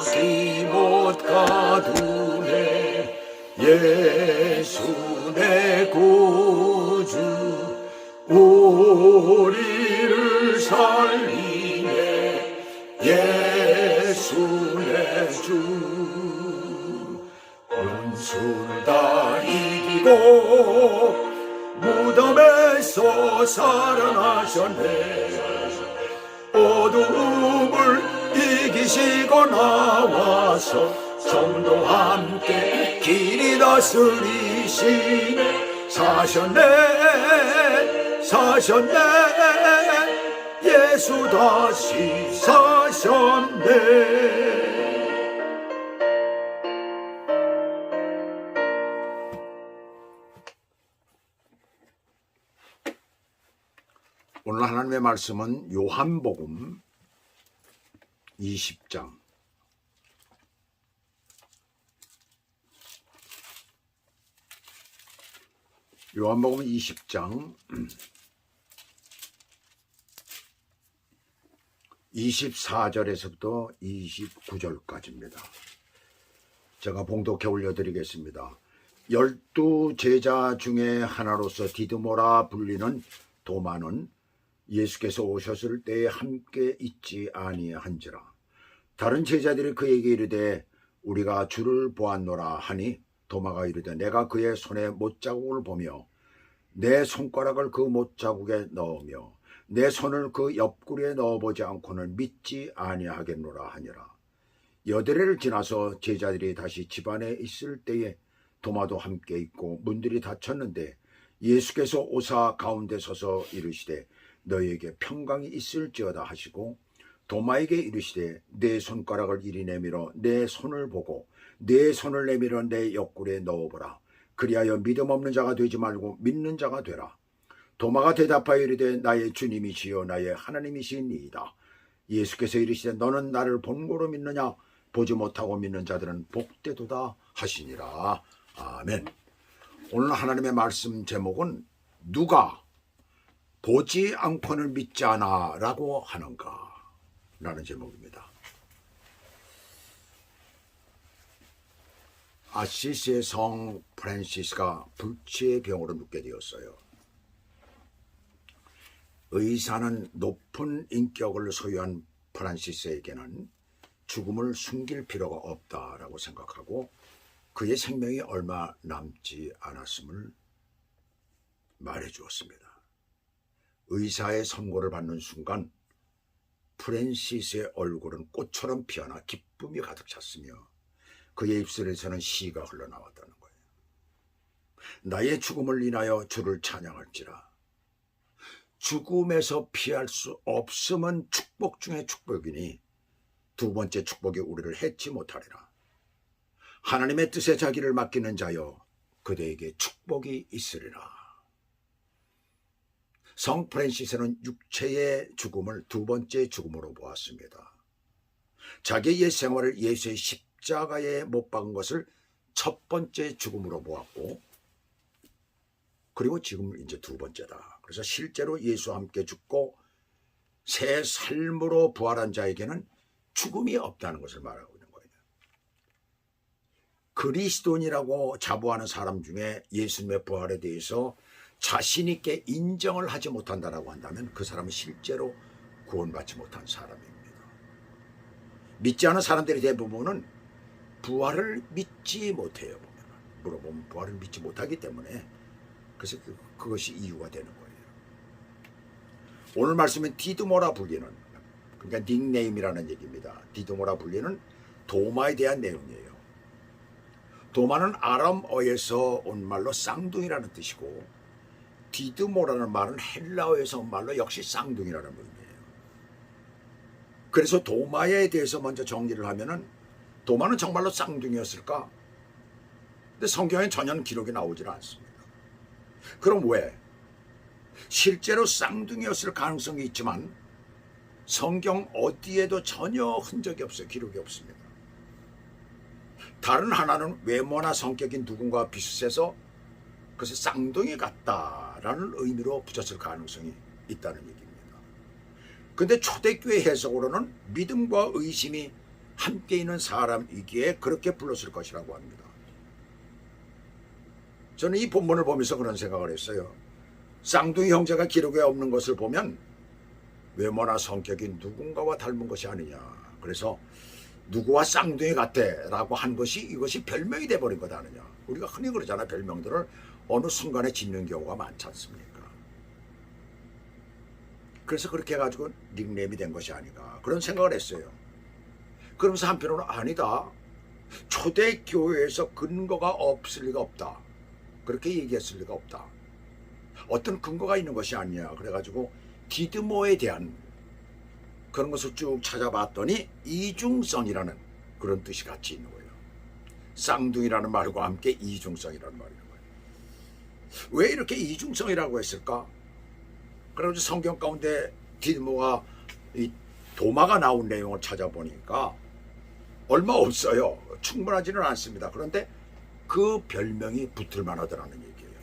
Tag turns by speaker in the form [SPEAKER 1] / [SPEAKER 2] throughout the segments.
[SPEAKER 1] 저기 못 가두네. 예수 내 구주 우리를 살리네. 예수 내 주 원수를 다 이기고 무덤에서 살아나셨네. 어두움을 이기시고 나와서 정도 함께 길이 다스리시네. 사셨네 사셨네 예수 다시 사셨네. 오늘 하나님의 말씀은 요한복음 20장 요한복음 20장 24절에서부터 29절까지입니다. 제가 봉독해 올려드리겠습니다. 12 제자 중에 하나로서 디드모라 불리는 도마는 예수께서 오셨을 때에 함께 있지 아니한지라. 다른 제자들이 그에게 이르되 우리가 주를 보았노라 하니 도마가 이르되 내가 그의 손에 못자국을 보며 내 손가락을 그 못자국에 넣으며 내 손을 그 옆구리에 넣어보지 않고는 믿지 아니하겠노라 하니라. 여드레를 지나서 제자들이 다시 집안에 있을 때에 도마도 함께 있고 문들이 닫혔는데 예수께서 오사 가운데 서서 이르시되 너희에게 평강이 있을지어다 하시고 도마에게 이르시되 내 손가락을 이리 내밀어 내 손을 보고 내 손을 내밀어 내 옆구리에 넣어보라. 그리하여 믿음 없는 자가 되지 말고 믿는 자가 되라. 도마가 대답하여 이르되 나의 주님이시여 나의 하나님이시니이다. 예수께서 이르시되 너는 나를 본고로 믿느냐? 보지 못하고 믿는 자들은 복되도다 하시니라. 아멘. 오늘 하나님의 말씀 제목은 누가 보지 않고는 믿지 않아 라고 하는가 라는 제목입니다. 아시시의 성 프란시스가 불치의 병으로 눕게 되었어요. 의사는 높은 인격을 소유한 프란시스에게는 죽음을 숨길 필요가 없다라고 생각하고 그의 생명이 얼마 남지 않았음을 말해주었습니다. 의사의 선고를 받는 순간 프란시스의 얼굴은 꽃처럼 피어나 기쁨이 가득 찼으며 그의 입술에서는 시가 흘러나왔다는 거예요. 나의 죽음을 인하여 주를 찬양할지라. 죽음에서 피할 수 없음은 축복 중의 축복이니 두 번째 축복이 우리를 해치 못하리라. 하나님의 뜻에 자기를 맡기는 자여 그대에게 축복이 있으리라. 성 프란시스는 육체의 죽음을 두 번째 죽음으로 보았습니다. 자기의 옛 생활을 예수의 십자가에 못 박은 것을 첫 번째 죽음으로 보았고 그리고 지금 이제 두 번째다. 그래서 실제로 예수와 함께 죽고 새 삶으로 부활한 자에게는 죽음이 없다는 것을 말하고 있는 거예요. 그리스도인이라고 자부하는 사람 중에 예수님의 부활에 대해서 자신 있게 인정을 하지 못한다라고 한다면 그 사람은 실제로 구원받지 못한 사람입니다. 믿지 않은 사람들이 대부분은 부활을 믿지 못해요. 물어보면 부활을 믿지 못하기 때문에 그래서 그것이 이유가 되는 거예요. 오늘 말씀은 디드모라 불리는, 그러니까 닉네임이라는 얘기입니다. 디드모라 불리는 도마에 대한 내용이에요. 도마는 아람어에서 온 말로 쌍둥이라는 뜻이고 디드모라는 말은 헬라어에서 온 말로 역시 쌍둥이라는 의미예요. 그래서 도마에 대해서 먼저 정리를 하면은 도마는 정말로 쌍둥이였을까? 근데 성경에 전혀 기록이 나오질 않습니다. 그럼 왜? 실제로 쌍둥이였을 가능성이 있지만 성경 어디에도 전혀 흔적이 없어요. 기록이 없습니다. 다른 하나는 외모나 성격이 누군가와 비슷해서 그래서 쌍둥이 같다라는 의미로 붙였을 가능성이 있다는 얘기입니다. 근데 초대교회 해석으로는 믿음과 의심이 함께 있는 사람이기에 그렇게 불렀을 것이라고 합니다. 저는 이 본문을 보면서 그런 생각을 했어요. 쌍둥이 형제가 기록에 없는 것을 보면 외모나 성격이 누군가와 닮은 것이 아니냐. 그래서 누구와 쌍둥이 같아 라고 한 것이 이것이 별명이 돼버린 것 아니냐. 우리가 흔히 그러잖아. 별명들을 어느 순간에 짓는 경우가 많지 않습니까? 그래서 그렇게 해가지고 닉네임이 된 것이 아닌가 그런 생각을 했어요. 그러면서 한편으로는 아니다. 초대교회에서 근거가 없을 리가 없다. 그렇게 얘기했을 리가 없다. 어떤 근거가 있는 것이 아니냐. 그래가지고 디드모에 대한 그런 것을 쭉 찾아봤더니 이중성이라는 그런 뜻이 같이 있는 거예요. 쌍둥이라는 말과 함께 이중성이라는 말이 있는 거예요. 왜 이렇게 이중성이라고 했을까? 그래가지고 성경 가운데 디드모가 이 도마가 나온 내용을 찾아보니까 얼마 없어요. 충분하지는 않습니다. 그런데 그 별명이 붙을 만하더라는 얘기예요.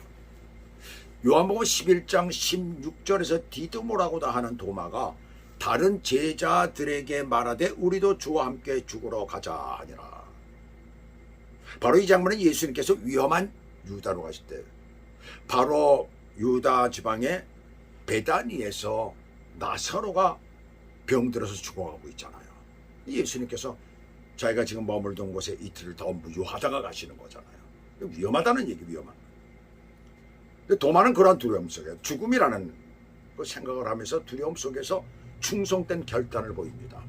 [SPEAKER 1] 요한복음 11장 16절에서 디드모라고도 하는 도마가 다른 제자들에게 말하되 우리도 주와 함께 죽으러 가자 하니라. 바로 이 장면은 예수님께서 위험한 유다로 가실 때 바로 유다 지방의 베다니에서 나사로가 병들어서 죽어가고 있잖아요. 예수님께서 자기가 지금 머물던 곳에 이틀을 더 무효하다가 가시는 거잖아요. 위험하다는 얘기, 위험한. 근데 도마는 그런 두려움 속에 죽음이라는 그 생각을 하면서 두려움 속에서 충성된 결단을 보입니다.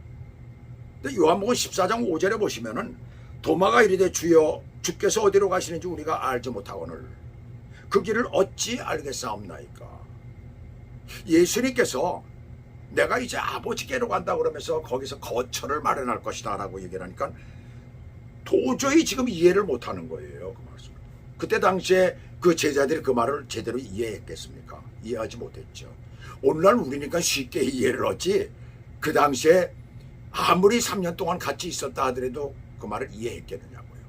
[SPEAKER 1] 근데 요한복음 14장 5절에 보시면은 도마가 이르되 주여 주께서 어디로 가시는지 우리가 알지 못하거늘 그 길을 어찌 알겠사옵나이까. 예수님께서 내가 이제 아버지께로 간다 그러면서 거기서 거처를 마련할 것이다 라고 얘기를 하니까 도저히 지금 이해를 못하는 거예요. 그 말씀을. 그때 당시에 그 제자들이 그 말을 제대로 이해했겠습니까? 이해하지 못했죠. 오늘날 우리니까 쉽게 이해를 하지 그 당시에 아무리 3년 동안 같이 있었다 하더라도 그 말을 이해했겠느냐고요.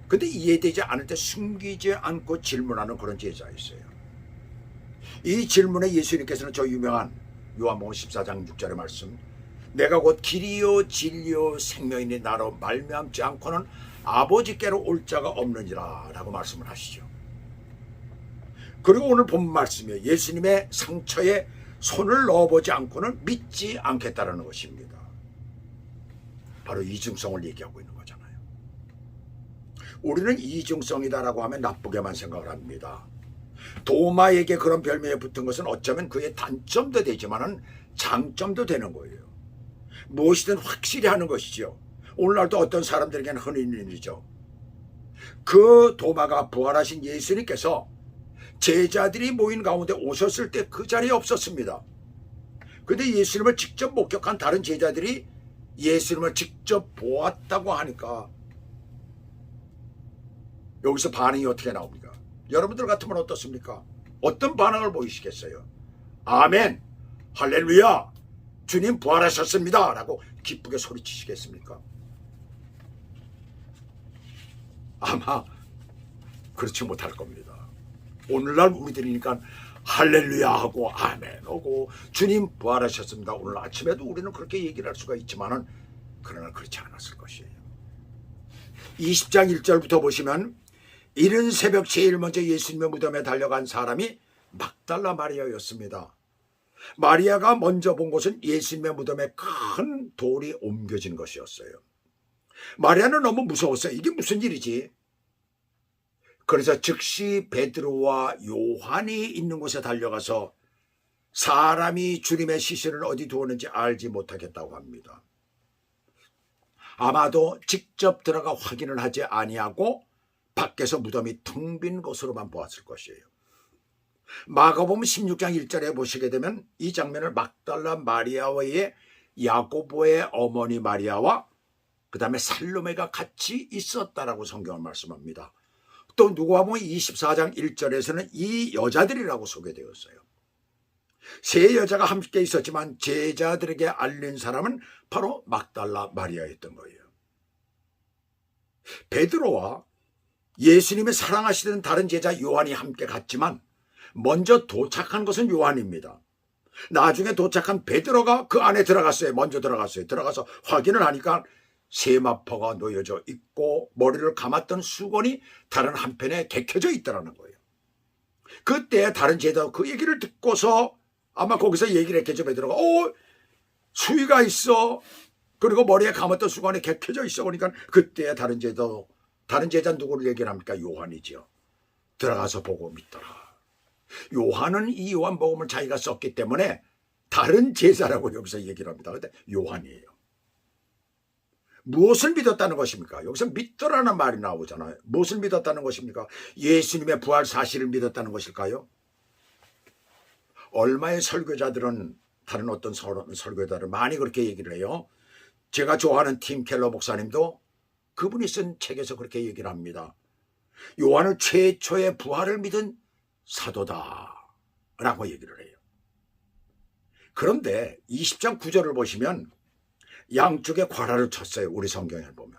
[SPEAKER 1] 근데 이해되지 않을 때 숨기지 않고 질문하는 그런 제자였어요. 이 질문에 예수님께서는 저 유명한 요한복음 14장 6절의 말씀 내가 곧 길이요 진리요 생명이니 나로 말미암지 않고는 아버지께로 올 자가 없느니라 라고 말씀을 하시죠. 그리고 오늘 본 말씀이에요. 예수님의 상처에 손을 넣어보지 않고는 믿지 않겠다라는 것입니다. 바로 이중성을 얘기하고 있는 거잖아요. 우리는 이중성이다라고 하면 나쁘게만 생각을 합니다. 도마에게 그런 별명이 붙은 것은 어쩌면 그의 단점도 되지만은 장점도 되는 거예요. 무엇이든 확실히 하는 것이죠. 오늘날도 어떤 사람들에게는 흔히 있는 일이죠. 그 도마가 부활하신 예수님께서 제자들이 모인 가운데 오셨을 때 그 자리에 없었습니다. 그런데 예수님을 직접 목격한 다른 제자들이 예수님을 직접 보았다고 하니까 여기서 반응이 어떻게 나옵니까? 여러분들 같으면 어떻습니까? 어떤 반응을 보이시겠어요? 아멘, 할렐루야, 주님 부활하셨습니다 라고 기쁘게 소리치시겠습니까? 아마 그렇지 못할 겁니다. 오늘날 우리들이니까 할렐루야 하고 아멘 하고 주님 부활하셨습니다. 오늘 아침에도 우리는 그렇게 얘기를 할 수가 있지만은 그러나 그렇지 않았을 것이에요. 20장 1절부터 보시면 이른 새벽 제일 먼저 예수님의 무덤에 달려간 사람이 막달라 마리아였습니다. 마리아가 먼저 본 것은 예수님의 무덤에 큰 돌이 옮겨진 것이었어요. 마리아는 너무 무서웠어요. 이게 무슨 일이지? 그래서 즉시 베드로와 요한이 있는 곳에 달려가서 사람이 주님의 시신을 어디 두었는지 알지 못하겠다고 합니다. 아마도 직접 들어가 확인을 하지 아니하고 밖에서 무덤이 텅 빈 것으로만 보았을 것이에요. 마가복음 16장 1절에 보시게 되면 이 장면을 막달라 마리아와의 야고보의 어머니 마리아와 그 다음에 살로메가 같이 있었다라고 성경은 말씀합니다. 또 누가복음 24장 1절에서는 이 여자들이라고 소개되었어요. 세 여자가 함께 있었지만 제자들에게 알린 사람은 바로 막달라 마리아였던 거예요. 베드로와 예수님이 사랑하시던 다른 제자 요한이 함께 갔지만 먼저 도착한 것은 요한입니다. 나중에 도착한 베드로가 그 안에 들어갔어요. 먼저 들어갔어요. 들어가서 확인을 하니까 세마포가 놓여져 있고 머리를 감았던 수건이 다른 한편에 개켜져 있더라는 거예요. 그때 다른 제자가 그 얘기를 듣고서 아마 거기서 얘기를 했겠죠. 베드로가 수위가 있어. 그리고 머리에 감았던 수건이 개켜져 있어. 그러니까 그때 다른 제자 누구를 얘기를 합니까? 요한이죠. 들어가서 보고 믿더라. 요한은 이 요한복음을 자기가 썼기 때문에 다른 제자라고 여기서 얘기를 합니다. 근데 요한이에요. 무엇을 믿었다는 것입니까? 여기서 믿더라는 말이 나오잖아요. 무엇을 믿었다는 것입니까? 예수님의 부활 사실을 믿었다는 것일까요? 얼마의 설교자들은 다른 어떤 설교자들은 많이 그렇게 얘기를 해요. 제가 좋아하는 팀 켈러 목사님도 그분이 쓴 책에서 그렇게 얘기를 합니다. 요한은 최초의 부활을 믿은 사도다 라고 얘기를 해요. 그런데 20장 9절을 보시면 양쪽에 괄호를 쳤어요. 우리 성경에 보면.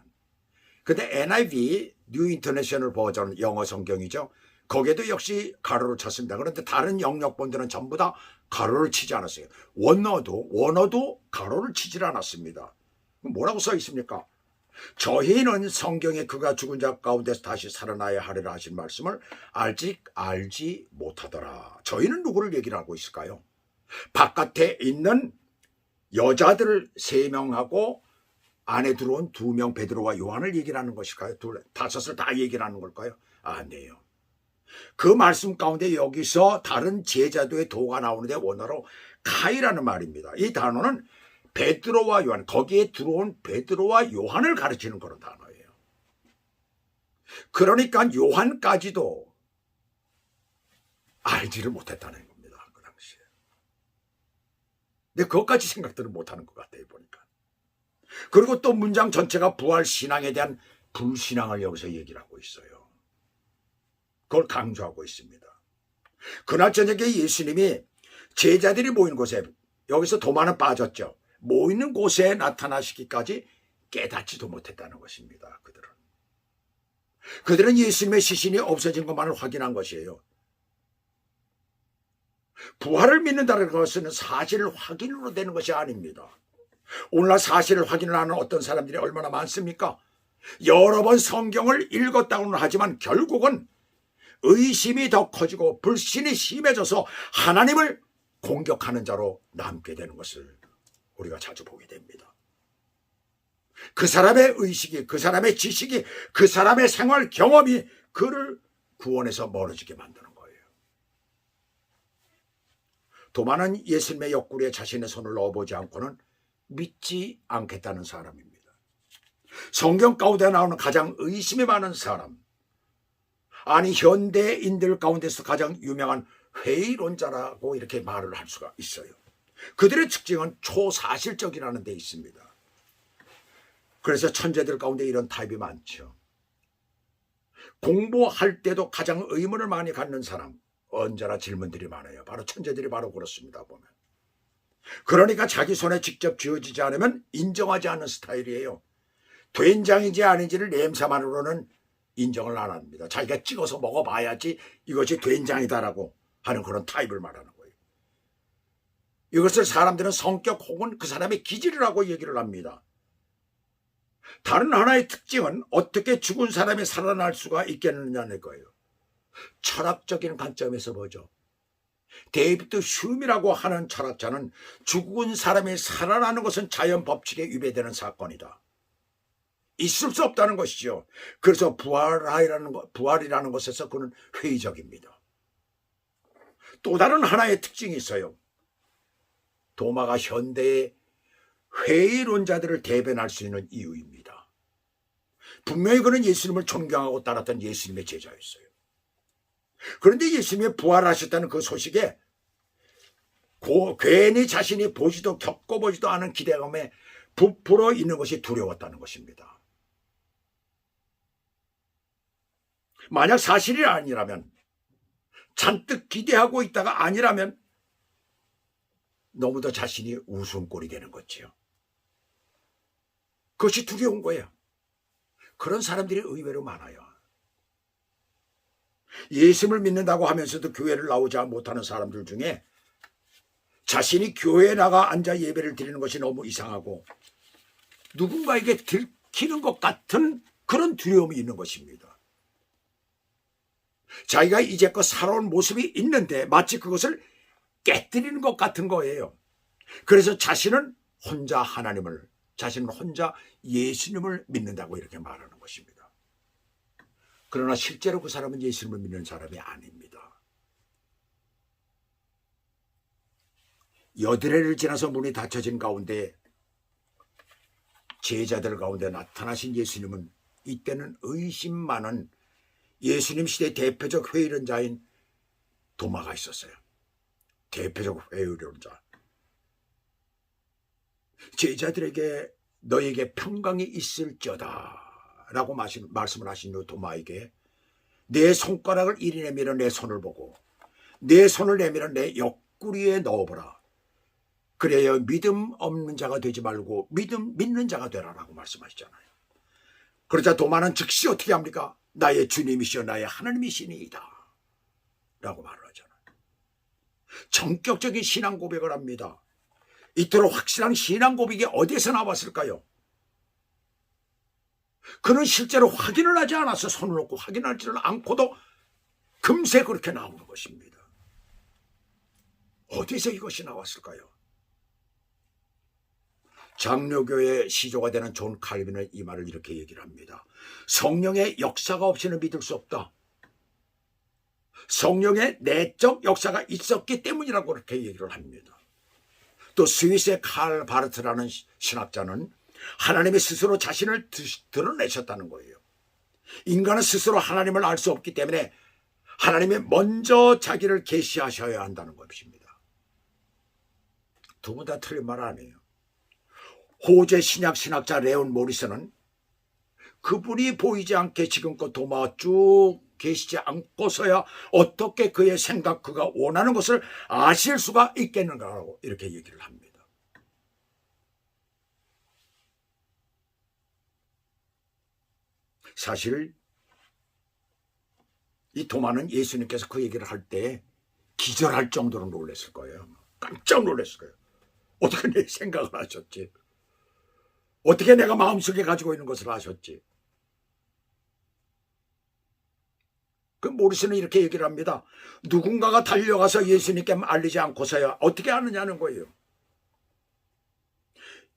[SPEAKER 1] 근데 NIV 뉴 인터내셔널 버전 영어 성경이죠. 거기에도 역시 가로를 쳤습니다. 그런데 다른 영역본들은 전부 다 가로를 치지 않았어요. 원어도 가로를 치질 않았습니다. 뭐라고 써 있습니까? 저희는 성경에 그가 죽은 자 가운데서 다시 살아나야 하리라 하신 말씀을 아직 알지 못하더라. 저희는 누구를 얘기를 하고 있을까요? 바깥에 있는 여자들 3명하고 안에 들어온 2명 베드로와 요한을 얘기를 하는 것일까요? 다섯을 다 얘기를 하는 걸까요? 아니에요. 그 말씀 가운데 여기서 다른 제자도의 도가 나오는데 원어로 카이라는 말입니다. 이 단어는 베드로와 요한, 거기에 들어온 베드로와 요한을 가르치는 그런 단어예요. 그러니까 요한까지도 알지를 못했다는 겁니다. 그 당시에. 근데 그것까지 생각들을 못하는 것 같아요. 보니까. 그리고 또 문장 전체가 부활 신앙에 대한 불신앙을 여기서 얘기를 하고 있어요. 그걸 강조하고 있습니다. 그날 저녁에 예수님이 제자들이 모인 곳에, 여기서 도마는 빠졌죠. 모이는 곳에 나타나시기까지 깨닫지도 못했다는 것입니다. 그들은 예수님의 시신이 없어진 것만을 확인한 것이에요. 부활을 믿는다는 것은 사실을 확인으로 되는 것이 아닙니다. 오늘날 사실을 확인을 하는 어떤 사람들이 얼마나 많습니까? 여러 번 성경을 읽었다고는 하지만 결국은 의심이 더 커지고 불신이 심해져서 하나님을 공격하는 자로 남게 되는 것을 우리가 자주 보게 됩니다. 그 사람의 의식이, 그 사람의 지식이, 그 사람의 생활 경험이 그를 구원에서 멀어지게 만드는 거예요. 도마는 예수님의 옆구리에 자신의 손을 넣어보지 않고는 믿지 않겠다는 사람입니다. 성경 가운데 나오는 가장 의심이 많은 사람, 아니 현대인들 가운데서 가장 유명한 회의론자라고 이렇게 말을 할 수가 있어요. 그들의 특징은 초사실적이라는 데 있습니다. 그래서 천재들 가운데 이런 타입이 많죠. 공부할 때도 가장 의문을 많이 갖는 사람, 언제나 질문들이 많아요. 바로 천재들이 바로 그렇습니다. 보면. 그러니까 자기 손에 직접 쥐어지지 않으면 인정하지 않는 스타일이에요. 된장인지 아닌지를 냄새만으로는 인정을 안 합니다. 자기가 찍어서 먹어봐야지 이것이 된장이다라고 하는 그런 타입을 말하는 거예요. 이것을 사람들은 성격 혹은 그 사람의 기질이라고 얘기를 합니다. 다른 하나의 특징은 어떻게 죽은 사람이 살아날 수가 있겠느냐는 거예요. 철학적인 관점에서 보죠. 데이비드 흉이라고 하는 철학자는 죽은 사람이 살아나는 것은 자연 법칙에 위배되는 사건이다. 있을 수 없다는 것이죠. 그래서 부활이라는 것에서 그는 회의적입니다. 또 다른 하나의 특징이 있어요. 도마가 현대의 회의론자들을 대변할 수 있는 이유입니다. 분명히 그는 예수님을 존경하고 따랐던 예수님의 제자였어요. 그런데 예수님이 부활하셨다는 그 소식에 괜히 자신이 보지도 겪어보지도 않은 기대감에 부풀어 있는 것이 두려웠다는 것입니다. 만약 사실이 아니라면, 잔뜩 기대하고 있다가 아니라면 너무 더 자신이 웃음꼴이 되는 거지요. 그것이 두려운 거예요. 그런 사람들이 의외로 많아요. 예수님을 믿는다고 하면서도 교회를 나오지 못하는 사람들 중에 자신이 교회에 나가 앉아 예배를 드리는 것이 너무 이상하고 누군가에게 들키는 것 같은 그런 두려움이 있는 것입니다. 자기가 이제껏 살아온 모습이 있는데 마치 그것을 깨뜨리는 것 같은 거예요. 그래서 자신은 혼자 하나님을, 자신은 혼자 예수님을 믿는다고 이렇게 말하는 것입니다. 그러나 실제로 그 사람은 예수님을 믿는 사람이 아닙니다. 여드레를 지나서 문이 닫혀진 가운데 제자들 가운데 나타나신 예수님은 이때는 의심 많은 예수님 시대 대표적 회의론자인 도마가 있었어요. 대표적 회의론자. 제자들에게 너에게 평강이 있을지어다 라고 말씀을 하신 후 도마에게 내 손가락을 이리 내밀어 내 손을 보고 내 손을 내밀어 내 옆구리에 넣어보라. 그래야 믿음 없는 자가 되지 말고 믿는 자가 되라라고 말씀하시잖아요. 그러자 도마는 즉시 어떻게 합니까? 나의 주님이시여 나의 하나님이시니이다 라고 말을 하잖아요. 전격적인 신앙 고백을 합니다. 이토록 확실한 신앙 고백이 어디에서 나왔을까요? 그는 실제로 확인을 하지 않아서 손을 놓고 확인하지를 않고도 금세 그렇게 나오는 것입니다. 어디서 이것이 나왔을까요? 장로교의 시조가 되는 존 칼빈은 이 말을 이렇게 얘기를 합니다. 성령의 역사가 없이는 믿을 수 없다. 성령의 내적 역사가 있었기 때문이라고 그렇게 얘기를 합니다. 또 스위스의 칼 바르트라는 신학자는 하나님이 스스로 자신을 드러내셨다는 거예요. 인간은 스스로 하나님을 알 수 없기 때문에 하나님이 먼저 자기를 계시하셔야 한다는 것입니다. 두 분 다 틀린 말 아니에요. 호재 신약 신학자 레온 모리슨은 그분이 보이지 않게 지금껏 도마가 쭉 계시지 않고서야 어떻게 그의 생각, 그가 원하는 것을 아실 수가 있겠는가라고 이렇게 얘기를 합니다. 사실 이 도마는 예수님께서 그 얘기를 할 때 기절할 정도로 놀랐을 거예요. 깜짝 놀랐을 거예요. 어떻게 내 생각을 하셨지? 어떻게 내가 마음속에 가지고 있는 것을 아셨지? 그 모리스는 이렇게 얘기를 합니다. 누군가가 달려가서 예수님께 알리지 않고서야 어떻게 아느냐는 거예요.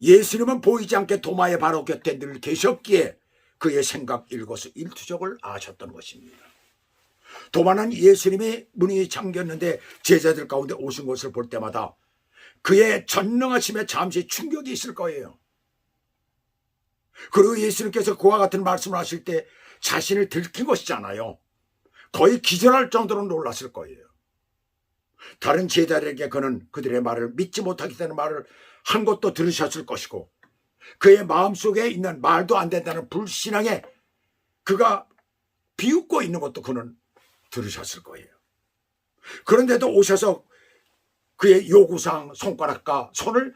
[SPEAKER 1] 예수님은 보이지 않게 도마의 바로 곁에 늘 계셨기에 그의 생각 일거수일투족을 아셨던 것입니다. 도마는 예수님이 문이 잠겼는데 제자들 가운데 오신 것을 볼 때마다 그의 전능하심에 잠시 충격이 있을 거예요. 그리고 예수님께서 그와 같은 말씀을 하실 때 자신을 들킨 것이잖아요. 거의 기절할 정도로 놀랐을 거예요. 다른 제자들에게 그는 그들의 말을 믿지 못하겠다는 말을 한 것도 들으셨을 것이고 그의 마음속에 있는 말도 안 된다는 불신앙에 그가 비웃고 있는 것도 그는 들으셨을 거예요. 그런데도 오셔서 그의 요구사항 손가락과 손을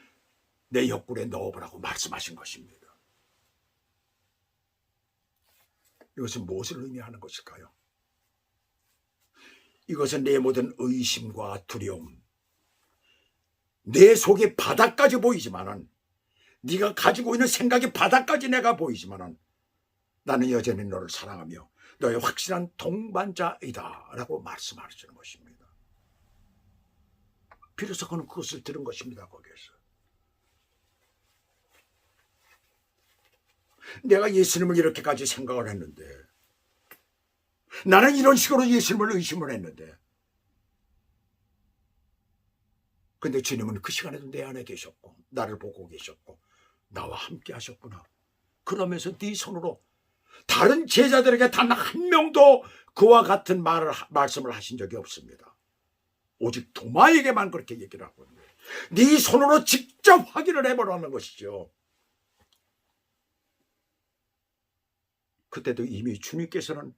[SPEAKER 1] 내 옆구리에 넣어보라고 말씀하신 것입니다. 이것은 무엇을 의미하는 것일까요? 이것은 내 모든 의심과 두려움, 내 속의 바닥까지 보이지만은 네가 가지고 있는 생각의 바닥까지 내가 보이지만은 나는 여전히 너를 사랑하며 너의 확실한 동반자이다 라고 말씀하시는 것입니다. 비로소 그는 그것을 들은 것입니다. 거기에서 내가 예수님을 이렇게까지 생각을 했는데 나는 이런 식으로 예수님을 의심을 했는데 근데 주님은 그 시간에도 내 안에 계셨고 나를 보고 계셨고 나와 함께 하셨구나. 그러면서 네 손으로 다른 제자들에게 단 한 명도 그와 같은 말씀을 하신 적이 없습니다. 오직 도마에게만 그렇게 얘기를 하고 있는 거예요. 네 손으로 직접 확인을 해보라는 것이죠. 그때도 이미 주님께서는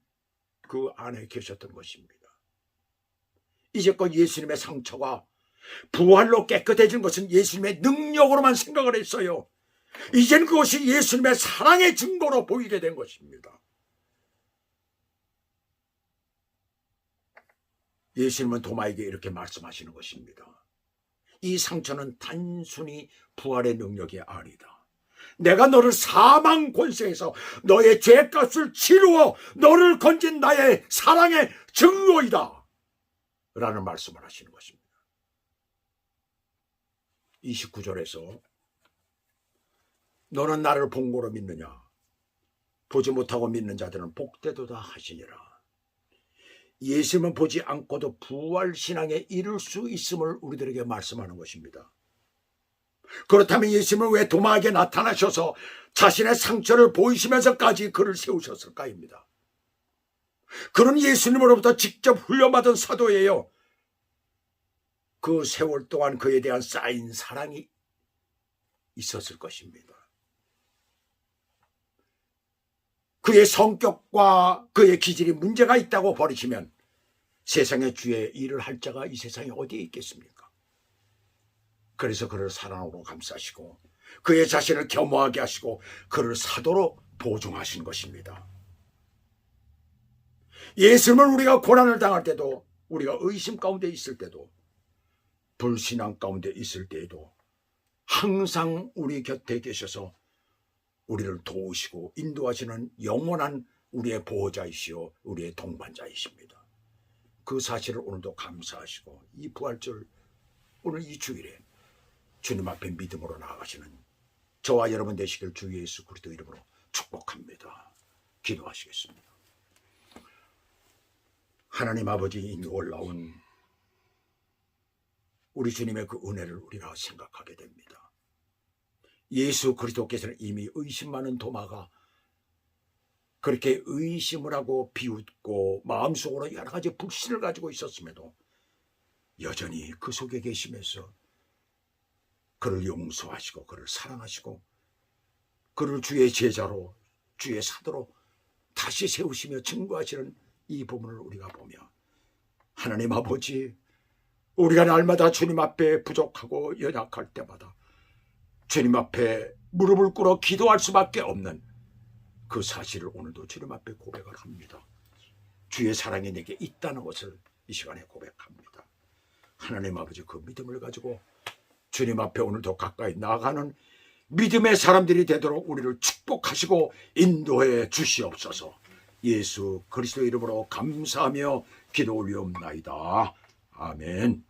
[SPEAKER 1] 그 안에 계셨던 것입니다. 이제껏 예수님의 상처가 부활로 깨끗해진 것은 예수님의 능력으로만 생각을 했어요. 이젠 그것이 예수님의 사랑의 증거로 보이게 된 것입니다. 예수님은 도마에게 이렇게 말씀하시는 것입니다. 이 상처는 단순히 부활의 능력이 아니다. 내가 너를 사망 권세에서 너의 죄값을 치루어 너를 건진 나의 사랑의 증거이다 라는 말씀을 하시는 것입니다. 29절에서 너는 나를 본 거로 믿느냐? 보지 못하고 믿는 자들은 복되도다 하시니라. 예수님은 보지 않고도 부활신앙에 이를 수 있음을 우리들에게 말씀하는 것입니다. 그렇다면 예수님은 왜 도마에게 나타나셔서 자신의 상처를 보이시면서까지 그를 세우셨을까입니다. 그는 예수님으로부터 직접 훈련받은 사도예요. 그 세월 동안 그에 대한 쌓인 사랑이 있었을 것입니다. 그의 성격과 그의 기질이 문제가 있다고 버리시면 세상의 주의 일을 할 자가 이 세상에 어디에 있겠습니까? 그래서 그를 사랑으로 감싸시고 그의 자신을 겸허하게 하시고 그를 사도로 보증하신 것입니다. 예수님은 우리가 고난을 당할 때도, 우리가 의심 가운데 있을 때도, 불신앙 가운데 있을 때에도 항상 우리 곁에 계셔서 우리를 도우시고 인도하시는 영원한 우리의 보호자이시오, 우리의 동반자이십니다. 그 사실을 오늘도 감사하시고 이 부활절 오늘 이 주일에 주님 앞에 믿음으로 나아가시는 저와 여러분 되시길 주 예수 그리스도 이름으로 축복합니다. 기도하시겠습니다. 하나님 아버지, 이 놀라운 우리 주님의 그 은혜를 우리가 생각하게 됩니다. 예수 그리스도께서는 이미 의심 많은 도마가 그렇게 의심을 하고 비웃고 마음속으로 여러 가지 불신을 가지고 있었음에도 여전히 그 속에 계시면서 그를 용서하시고 그를 사랑하시고 그를 주의 제자로, 주의 사도로 다시 세우시며 증거하시는 이 부분을 우리가 보며 하나님 아버지, 우리가 날마다 주님 앞에 부족하고 연약할 때마다 주님 앞에 무릎을 꿇어 기도할 수밖에 없는 그 사실을 오늘도 주님 앞에 고백을 합니다. 주의 사랑이 내게 있다는 것을 이 시간에 고백합니다. 하나님 아버지, 그 믿음을 가지고 주님 앞에 오늘도 가까이 나아가는 믿음의 사람들이 되도록 우리를 축복하시고 인도해 주시옵소서. 예수 그리스도 이름으로 감사하며 기도 올리옵나이다. 아멘.